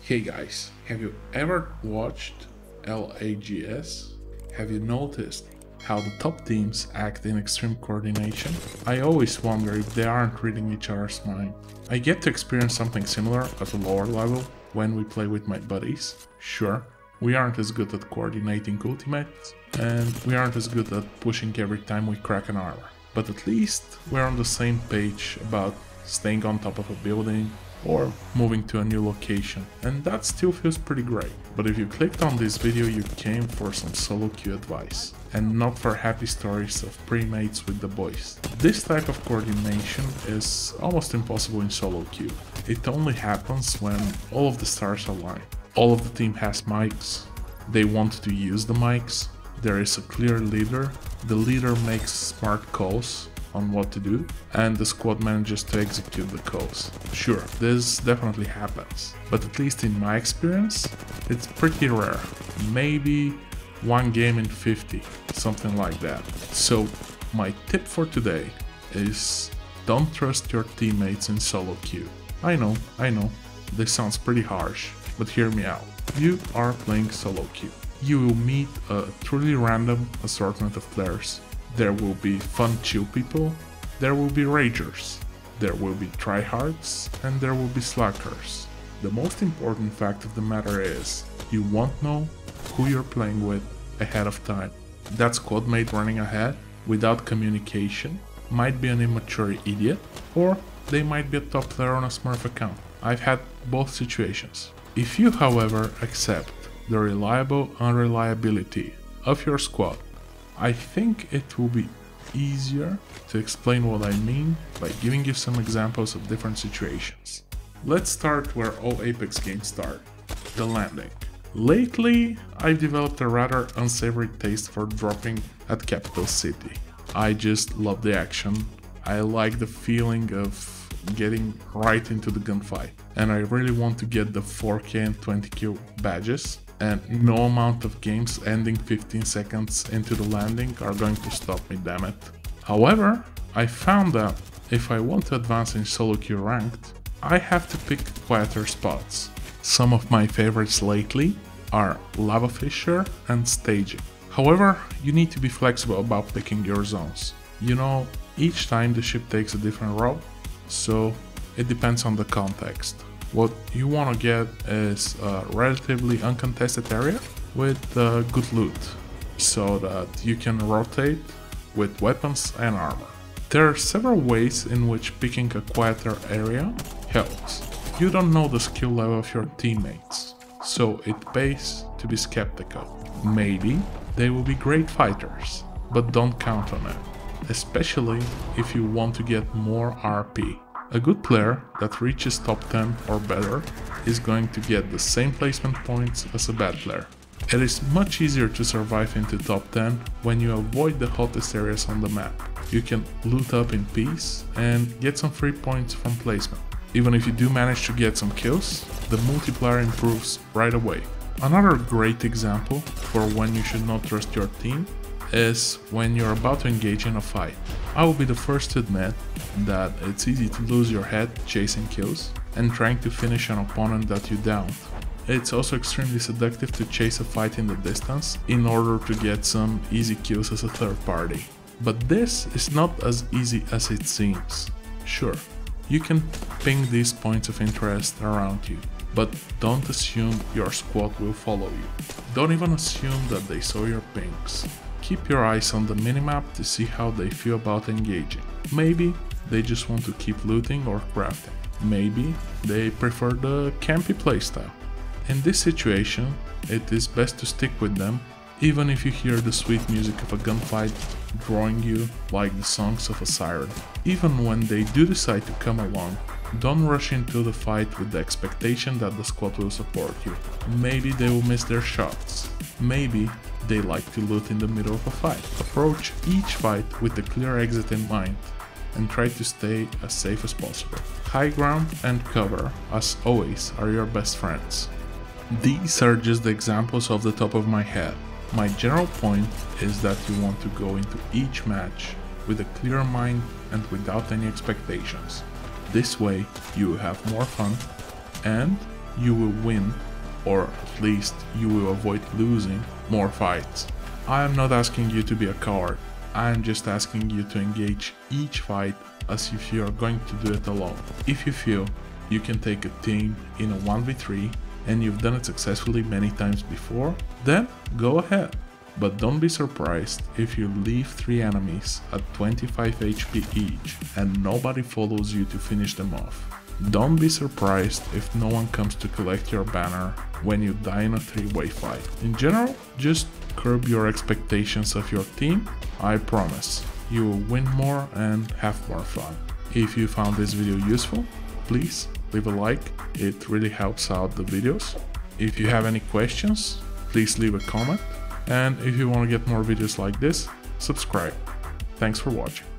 Hey guys, have you ever watched LAGS? Have you noticed how the top teams act in extreme coordination? I always wonder if they aren't reading each other's mind. I get to experience something similar at a lower level when we play with my buddies. Sure, we aren't as good at coordinating ultimates, and we aren't as good at pushing every time we crack an armor. But at least we're on the same page about staying on top of a building or moving to a new location, and that still feels pretty great. But if you clicked on this video, you came for some solo queue advice, and not for happy stories of pre-mates with the boys. This type of coordination is almost impossible in solo queue. It only happens when all of the stars align. All of the team has mics, they want to use the mics, there is a clear leader, the leader makes smart calls on what to do, and the squad manages to execute the calls. Sure, this definitely happens, but at least in my experience, it's pretty rare. Maybe one game in 50, something like that. So my tip for today is don't trust your teammates in solo queue. I know, this sounds pretty harsh, but hear me out. You are playing solo queue. You will meet a truly random assortment of players. There will be fun chill people, there will be ragers, there will be tryhards, and there will be slackers. The most important fact of the matter is, you won't know who you're playing with ahead of time. That squad mate running ahead, without communication, might be an immature idiot, or they might be a top player on a Smurf account. I've had both situations. If you, however, accept the reliable unreliability of your squad, I think it will be easier to explain what I mean by giving you some examples of different situations. Let's start where all Apex games start, the landing. Lately, I've developed a rather unsavory taste for dropping at Capital City. I just love the action, I like the feeling of getting right into the gunfight, and I really want to get the 4K and 20K badges, and no amount of games ending 15 seconds into the landing are going to stop me, damn it. However, I found that if I want to advance in solo queue ranked, I have to pick quieter spots. Some of my favorites lately are Lava Fissure and Staging. However, you need to be flexible about picking your zones. You know, each time the ship takes a different route, so it depends on the context. What you want to get is a relatively uncontested area with good loot, so that you can rotate with weapons and armor. There are several ways in which picking a quieter area helps. You don't know the skill level of your teammates, so it pays to be skeptical. Maybe they will be great fighters, but don't count on it, especially if you want to get more RP. A good player that reaches top 10 or better is going to get the same placement points as a bad player. It is much easier to survive into top 10 when you avoid the hottest areas on the map. You can loot up in peace and get some free points from placement. Even if you do manage to get some kills, the multiplier improves right away. Another great example for when you should not trust your team is when you're about to engage in a fight. I will be the first to admit that it's easy to lose your head chasing kills and trying to finish an opponent that you downed. It's also extremely seductive to chase a fight in the distance in order to get some easy kills as a third party. But this is not as easy as it seems. Sure, you can ping these points of interest around you, but don't assume your squad will follow you. Don't even assume that they saw your pings. Keep your eyes on the minimap to see how they feel about engaging. Maybe they just want to keep looting or crafting. Maybe they prefer the campy playstyle. In this situation, it is best to stick with them, even if you hear the sweet music of a gunfight drawing you like the songs of a siren. Even when they do decide to come along, don't rush into the fight with the expectation that the squad will support you. Maybe they will miss their shots. Maybe they like to loot in the middle of a fight. Approach each fight with a clear exit in mind and try to stay as safe as possible. High ground and cover, as always, are your best friends. These are just the examples off the top of my head. My general point is that you want to go into each match with a clear mind and without any expectations. This way you will have more fun and you will win, or at least you will avoid losing, more fights. I am not asking you to be a coward, I am just asking you to engage each fight as if you are going to do it alone. If you feel you can take a team in a 1v3 and you've done it successfully many times before, then go ahead. But don't be surprised if you leave 3 enemies at 25 HP each and nobody follows you to finish them off. Don't be surprised if no one comes to collect your banner when you die in a 3-way fight. In general, just curb your expectations of your team. I promise, you will win more and have more fun. If you found this video useful, please leave a like, it really helps out the videos. If you have any questions, please leave a comment. And if you want to get more videos like this, subscribe. Thanks for watching.